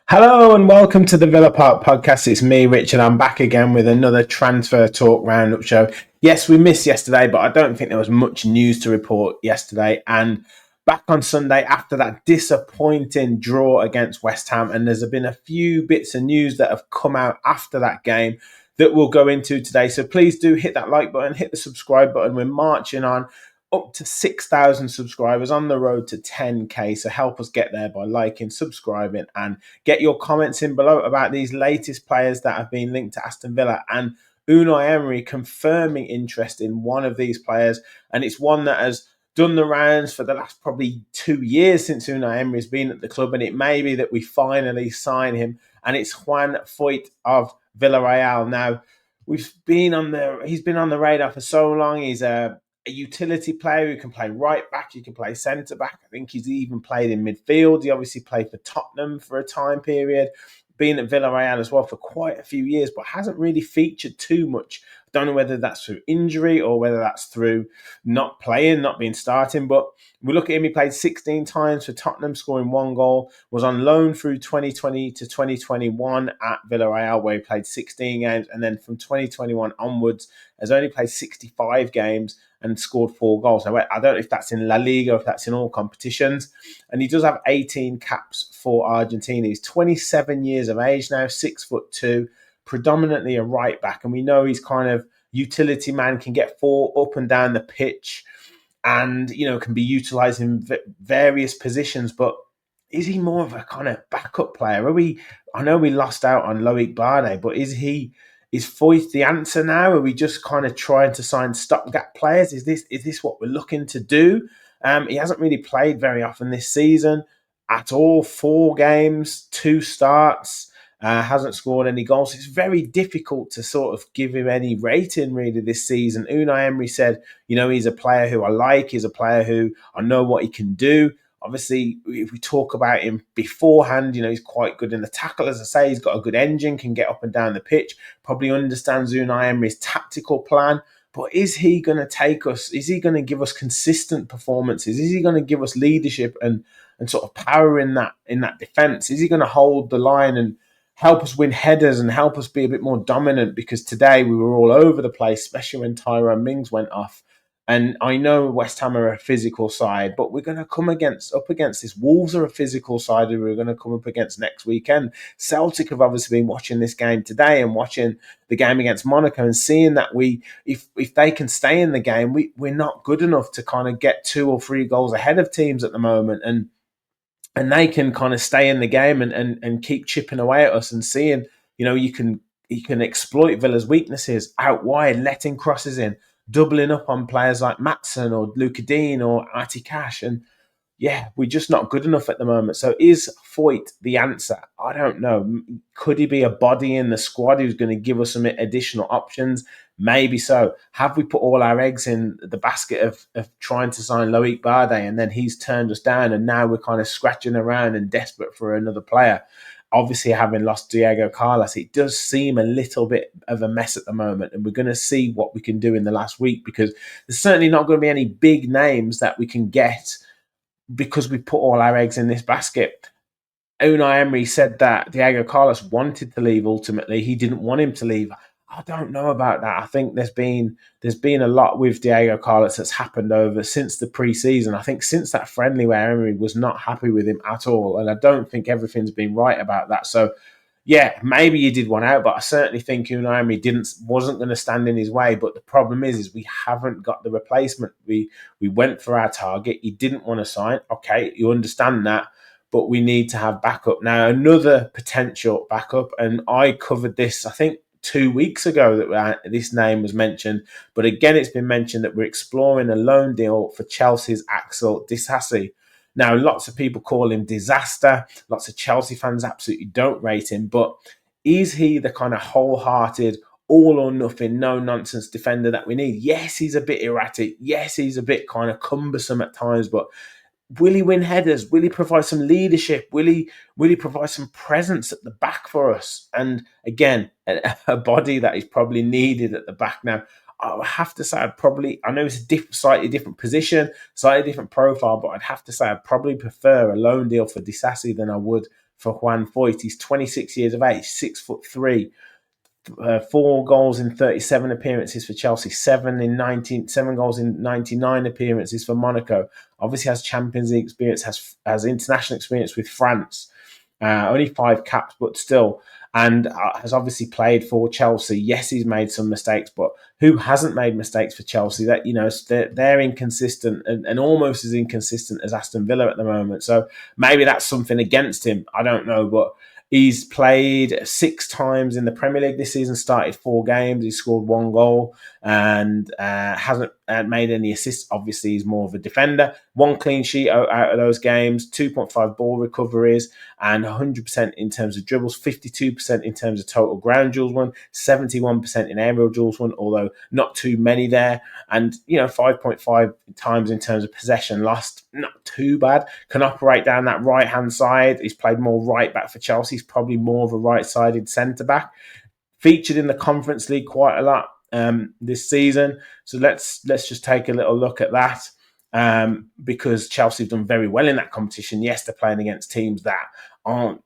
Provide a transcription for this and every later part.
Hello and welcome to the Villa Park podcast. It's me, Rich, and I'm back again with another transfer talk roundup show. Yes, we missed yesterday, but I don't think there was much news to report yesterday. And back on Sunday after that disappointing draw against West Ham, and there's been a few bits of news that have come out after that game that we'll go into today. So please do hit that like button, hit the subscribe button. We're marching on up to 6,000 subscribers on the road to 10k. So help us get there by liking, subscribing, and get your comments in below about these latest players that have been linked to Aston Villa, and Unai Emery confirming interest in one of these players. And it's one that has done the rounds for the last probably 2 years since Unai Emery has been at the club, and it may be that we finally sign him. And it's Juan Foyth of Villarreal. Now, he's been on the radar for so long. He's a utility player who can play right back, he can play centre back. I think he's even played in midfield. He obviously played for Tottenham for a time period, been at Villarreal as well for quite a few years, but hasn't really featured too much. I don't know whether that's through injury or whether that's through not playing, not being starting. But we look at him, he played 16 times for Tottenham, scoring 1 goal, was on loan through 2020 to 2021 at Villarreal, where he played 16 games, and then from 2021 onwards has only played 65 games and scored 4 goals. Now, I don't know if that's in La Liga or if that's in all competitions. And he does have 18 caps for Argentina. He's 27 years of age now, 6'2", predominantly a right back. And we know he's kind of utility man, can get forward, up and down the pitch, and, can be utilised in various positions. But is he more of a kind of backup player? I know we lost out on Loic Bardet, but is Foyth the answer now? Are we just kind of trying to sign stopgap players? Is this what we're looking to do? He hasn't really played very often this season at all. 4 games, 2 starts, hasn't scored any goals. It's very difficult to sort of give him any rating really this season. Unai Emery said, he's a player who I like. He's a player who I know what he can do. Obviously, if we talk about him beforehand, he's quite good in the tackle. As I say, he's got a good engine, can get up and down the pitch, probably understands Unai Emery's tactical plan. But is he going to take us? Is he going to give us consistent performances? Is he going to give us leadership and sort of power in that defence? Is he going to hold the line and help us win headers and help us be a bit more dominant? Because today we were all over the place, especially when Tyrone Mings went off. And I know West Ham are a physical side, but we're going to come up against this. Wolves are a physical side who we're going to come up against next weekend. Celtic have obviously been watching this game today and watching the game against Monaco and seeing that if they can stay in the game, we're not good enough to kind of get 2 or 3 goals ahead of teams at the moment. And they can kind of stay in the game and keep chipping away at us and seeing, you can exploit Villa's weaknesses out wide, letting crosses in, doubling up on players like Maatsen or Luka Dean or Artie Cash. And yeah, we're just not good enough at the moment. So is Foyth the answer? I don't know. Could he be a body in the squad who's going to give us some additional options? Maybe so. Have we put all our eggs in the basket of trying to sign Loic Bardet, and then he's turned us down, and now we're kind of scratching around and desperate for another player? Obviously, having lost Diego Carlos, it does seem a little bit of a mess at the moment, and we're going to see what we can do in the last week, because there's certainly not going to be any big names that we can get because we put all our eggs in this basket. Unai Emery said that Diego Carlos wanted to leave ultimately. He didn't want him to leave. I don't know about that. I think there's been a lot with Diego Carlos that's happened over since the pre-season. I think since that friendly where Emery was not happy with him at all, and I don't think everything's been right about that. So, yeah, maybe he did one out, but I certainly think Unai Emery wasn't going to stand in his way. But the problem is we haven't got the replacement. We went for our target. He didn't want to sign. Okay, you understand that. But we need to have backup. Now, another potential backup, and I covered this, I think, 2 weeks ago that this name was mentioned. But again, it's been mentioned that we're exploring a loan deal for Chelsea's Axel Disasi. Now, lots of people call him disaster. Lots of Chelsea fans absolutely don't rate him. But is he the kind of wholehearted, all or nothing, no nonsense defender that we need? Yes, he's a bit erratic. Yes, he's a bit kind of cumbersome at times, but will he win headers? Will he provide some leadership? Will he provide some presence at the back for us? And again, a body that is probably needed at the back. Now, I have to say, I know it's a slightly different position, slightly different profile, but I'd have to say I'd probably prefer a loan deal for Disasi than I would for Juan Foyth. He's 26 years of age, 6'3". 4 goals in 37 appearances for Chelsea, 7 goals in 99 appearances for Monaco. Obviously has Champions League experience, has international experience with France. Only 5 caps, but still. And has obviously played for Chelsea. Yes, he's made some mistakes, but who hasn't made mistakes for Chelsea? That, you know, they're inconsistent and almost as inconsistent as Aston Villa at the moment. So maybe that's something against him. I don't know, but he's played 6 times in the Premier League this season, started 4 games. He scored 1 goal and hasn't made any assists. Obviously, he's more of a defender. 1 clean sheet out of those games, 2.5 ball recoveries, and 100% in terms of dribbles, 52% in terms of total ground duels won, 71% in aerial duels won, although not too many there. And, 5.5 times in terms of possession lost, not too bad. Can operate down that right-hand side. He's played more right back for Chelsea. He's probably more of a right-sided centre-back. Featured in the Conference League quite a lot this season. So let's just take a little look at that. Because Chelsea have done very well in that competition. Yes, they're playing against teams that aren't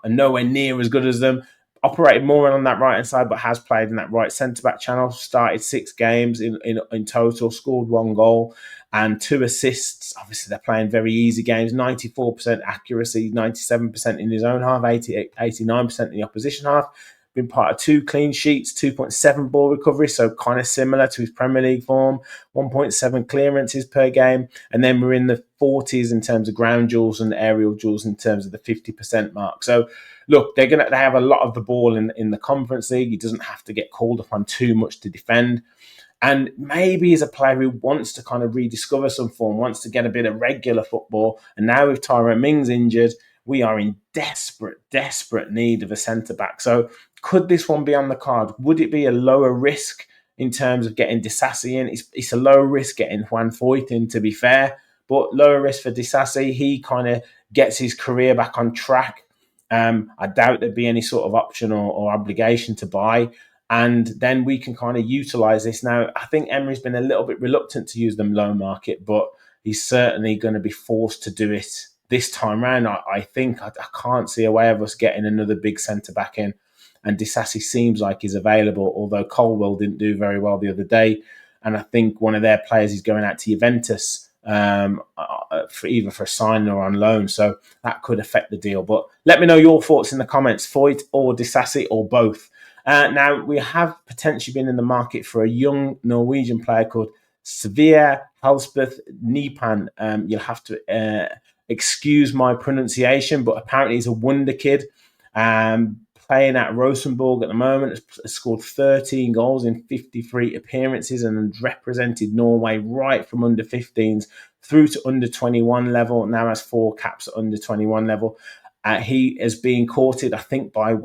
nowhere near as good as them. Operated more on that right hand side, but has played in that right centre back channel. Started 6 games in total, scored 1 goal and 2 assists. Obviously, they're playing very easy games. 94% accuracy, 97% in his own half, 89% in the opposition half. Been part of 2 clean sheets, 2.7 ball recovery, so kind of similar to his Premier League form, 1.7 clearances per game, and then we're in the 40s in terms of ground duels and aerial duels in terms of the 50% mark. So, look, they have a lot of the ball in the Conference League. He doesn't have to get called upon too much to defend. And maybe he's a player who wants to kind of rediscover some form, wants to get a bit of regular football. And now with Tyrone Mings injured, we are in desperate need of a centre-back. So could this one be on the card? Would it be a lower risk in terms of getting Disasi in? It's a low risk getting Juan Foyth in, to be fair, but lower risk for Disasi. He kind of gets his career back on track. I doubt there'd be any sort of option or obligation to buy. And then we can kind of utilise this. Now, I think Emery's been a little bit reluctant to use them low market, but he's certainly going to be forced to do it this time round. I think I can't see a way of us getting another big centre-back in. And Disasi seems like he's available, although Colwell didn't do very well the other day. And I think one of their players is going out to Juventus for either for a signing or on loan. So that could affect the deal. But let me know your thoughts in the comments, Foyth or Disasi or both. Now, we have potentially been in the market for a young Norwegian player called Sverre Halspeth Nipan. You'll have to excuse my pronunciation, but apparently he's a Wonderkid. Playing at Rosenborg at the moment, has scored 13 goals in 53 appearances and represented Norway right from under 15s through to under 21 level. Now has 4 caps at under 21 level. He is being courted, I think, by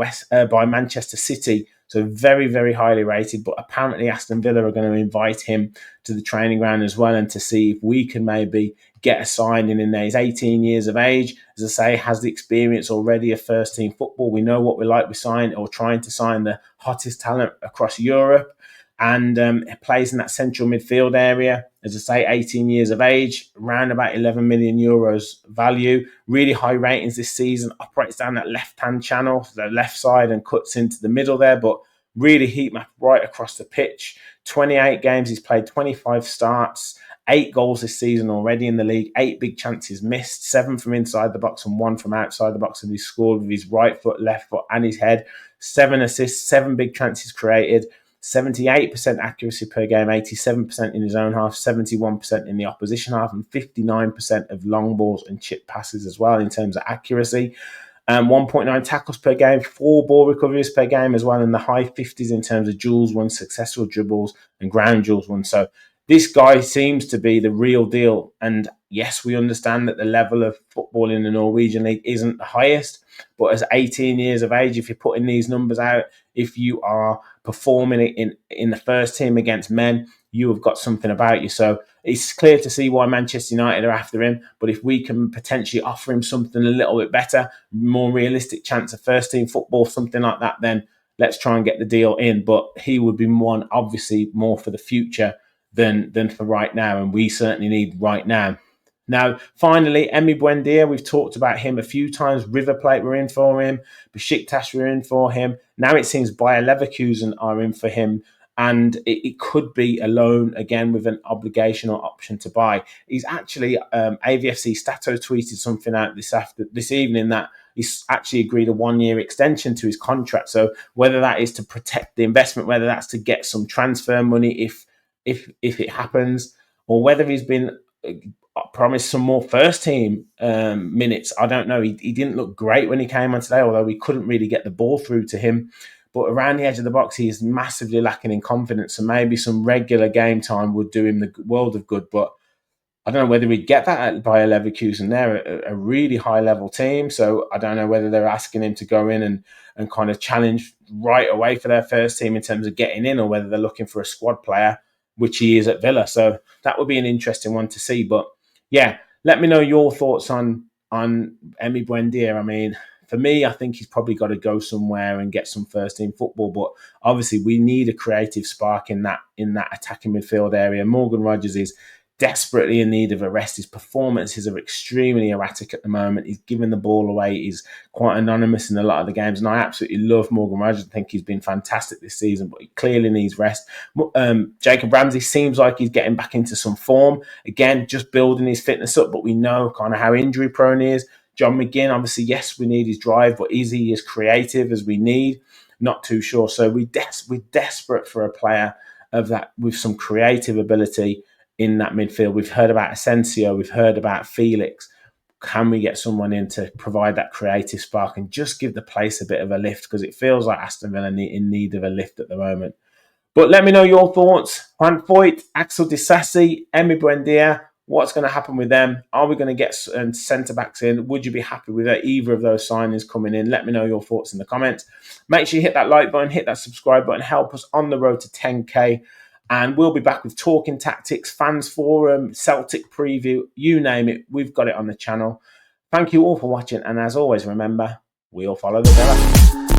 Manchester City. So very, very highly rated. But apparently Aston Villa are going to invite him to the training ground as well and to see if we can maybe get a signing in there. He's 18 years of age. As I say, has the experience already of first-team football. We know what we like. We sign or trying to sign the hottest talent across Europe. And plays in that central midfield area. As I say, 18 years of age, around about 11 million euros value. Really high ratings this season. Operates down that left-hand channel, the left side, and cuts into the middle there. But really heat map right across the pitch. 28 games, he's played 25 starts. 8 goals this season already in the league. 8 big chances missed. 7 from inside the box and 1 from outside the box. And he scored with his right foot, left foot, and his head. 7 assists, 7 big chances created. 78% accuracy per game, 87% in his own half, 71% in the opposition half, and 59% of long balls and chip passes as well in terms of accuracy. 1.9 tackles per game, 4 ball recoveries per game as well, in the high 50s in terms of duels won, successful dribbles, and ground duels won. So this guy seems to be the real deal. And yes, we understand that the level of football in the Norwegian league isn't the highest, but as 18 years of age, if you're putting these numbers out, if you are performing in the first team against men, you have got something about you. So it's clear to see why Manchester United are after him. But if we can potentially offer him something a little bit better, more realistic chance of first team football, something like that, then let's try and get the deal in. But he would be one, obviously, more for the future than for right now. And we certainly need right now. Now, finally, Emi Buendia, we've talked about him a few times. River Plate were in for him. Besiktas were in for him. Now it seems Bayer Leverkusen are in for him. And it could be a loan again with an obligation or option to buy. He's actually, AVFC Stato tweeted something out this evening that he's actually agreed a 1-year extension to his contract. So whether that is to protect the investment, whether that's to get some transfer money if it happens, or whether he's been promised some more first team minutes. I don't know. He didn't look great when he came on today, although we couldn't really get the ball through to him. But around the edge of the box, he is massively lacking in confidence. So maybe some regular game time would do him the world of good. But I don't know whether we'd get that by a Leverkusen. They're a really high-level team. So I don't know whether they're asking him to go in and kind of challenge right away for their first team in terms of getting in, or whether they're looking for a squad player, which he is at Villa. So that would be an interesting one to see. But yeah, let me know your thoughts on Emi Buendia. I mean, for me, I think he's probably got to go somewhere and get some first team football. But obviously, we need a creative spark in that attacking midfield area. Morgan Rogers is desperately in need of a rest. His performances are extremely erratic at the moment. He's giving the ball away. He's quite anonymous in a lot of the games. And I absolutely love Morgan Rogers. I think he's been fantastic this season, but he clearly needs rest. Jacob Ramsey seems like he's getting back into some form. Again, just building his fitness up, but we know kind of how injury prone he is. John McGinn, obviously, yes, we need his drive, but is he as creative as we need? Not too sure. So we're desperate for a player of that with some creative ability in that midfield. We've heard about Asensio, we've heard about Felix. Can we get someone in to provide that creative spark and just give the place a bit of a lift? Because it feels like Aston Villa in need of a lift at the moment. But let me know your thoughts. Juan Foyth, Axel Disasi, Emi Buendia. What's going to happen with them? Are we going to get centre-backs in? Would you be happy with either of those signings coming in? Let me know your thoughts in the comments. Make sure you hit that like button, hit that subscribe button. Help us on the road to 10K. And we'll be back with Talking Tactics, Fans Forum, Celtic Preview, you name it. We've got it on the channel. Thank you all for watching. And as always, remember, we'll follow the Villa.